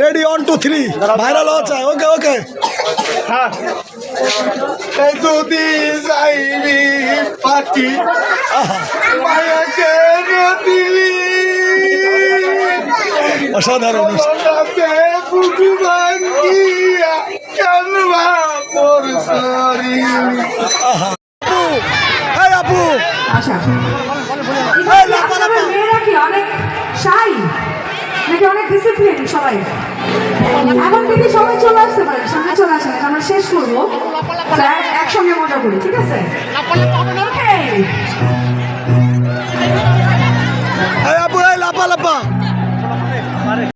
Ready 1 2 3 viral হওয়া চাই ওকে ওকে যদি যাইবি পাটি মায়াকে দিলি অসাধারণ বুকু ভাঙ্গিয়া কানবা পর সরি আপু আচ্ছা মেয়েরা কি অনেক শাই নাকি অনেক ডিসিপ্লিন সবাই? এখন কিন্তু সবাই চলে আসতে পারে, সামনে চলে আসেন, আমরা শেষ করবো, একসঙ্গে মজা করি, ঠিক আছে?